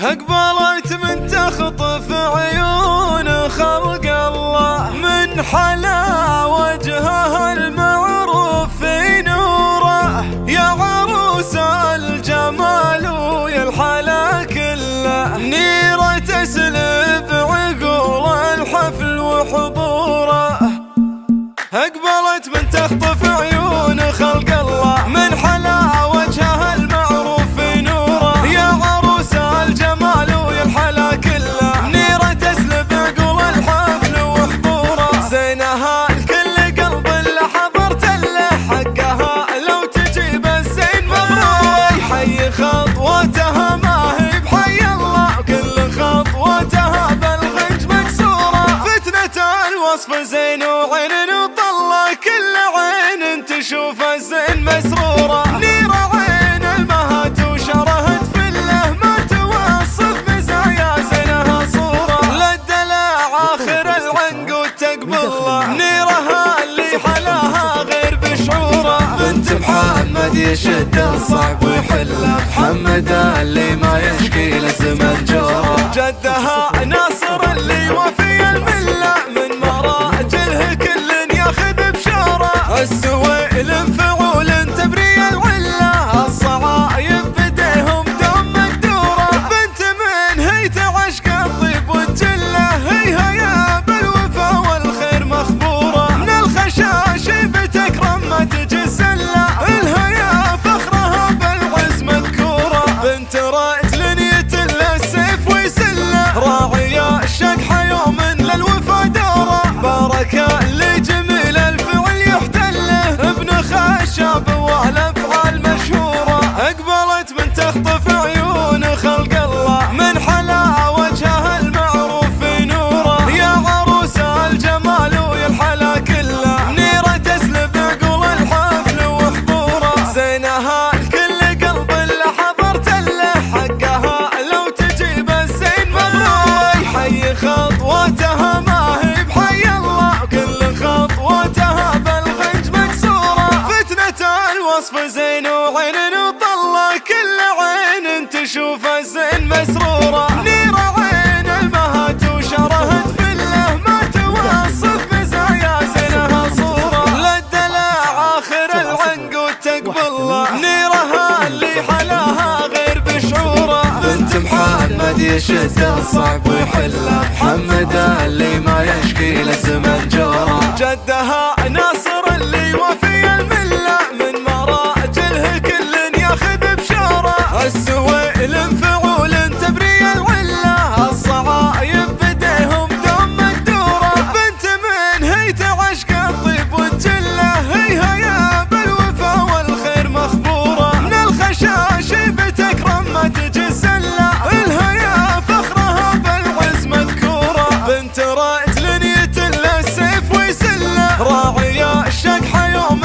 أقبلت من تخطف عيون خلق الله، من حلا وجهها المعروف في نوره، يا عروس الجمال ويا الحلا كله، نيرة تسلب عقول الحفل وحضوره. أقبلت من تخطف عيون خلق الله، من حلا وجهها المعروف في نوره، يا عروس الجمال ويا الحلا كله، نيرة تسلب عقول الحفل وحضوره. زينها الكل قلب اللي حضرت له حقها، لو تجيب الزين مبروك، حي خطوتها ما هي بحي الله، وكل خطوتها بالغنج مكسوره. فتنة الوصف زين وعين وطلة، كل عين تشوف الزين مسرورة. نيرة عين المهات وشرهت فله، ما توصف مزايا زينها صورة. للدلع آخر العنقود تقبله، نيرها اللي حلاها غير بشعوره. بنت محمد يشد الصعب ويحله، محمد اللي ما يشكي لزمن جوره. جدها ناصر اللي وفي المله، من مراجله كل ياخذ بشاره. السويل فعول تبري العله، الصعايب بديهم دوم مقدوره. بنت من هي تعشق الطيب والجله، هي بالوفا والخير مخبوره. من الخشاش بتكرم ما تجي الزله، الهيا فخرها بالعز مذكوره. بنت رجل يتله السيف ويسله، راعيه الشقحه يوم للوفا دوره. بارك لجميل الفعل يحتله، ابن خشاب والافعال مشهوره. اقبلت من تخطف عيون خلق الله، من حلا وجهها المعروف في نوره، يا عروس الجمال ويا الحلا كله، نيرة تسلب عقول الحفل وحضوره. زينها الكل قلب اللي حضرت له حقها، لو تجيب الزين مبروك، حي خطوتها ما هي بحي الله، وكل خطوتها بالغنج مكسوره. فتنة الوصف زين وعين وطلة، كل عين تشوف الزين مسرورة. نيرة عين المهات وشرهت فله، ما توصف مزايا زينها صورة. للدلع آخر العنقود تقبله، نيرها اللي حلاها غير بشعوره. بنت محمد يشد الصعب ويحله، محمد اللي ما يشكي لزمن جوره. جدها ناصر اللي وفي المله، من مراجله كل ياخذ بشاره. السويل فعول تبري العله، الصعايب بديهم دوم مقدوره. بنت من هي تعشق الطيب والجله، هي بالوفا والخير مخبوره. من الخشاش بتكرم ما تجي الزله، الهيا فخرها بالعز مذكوره. بنت رجل يتله السيف ويسله، راعيه الشقحه يوم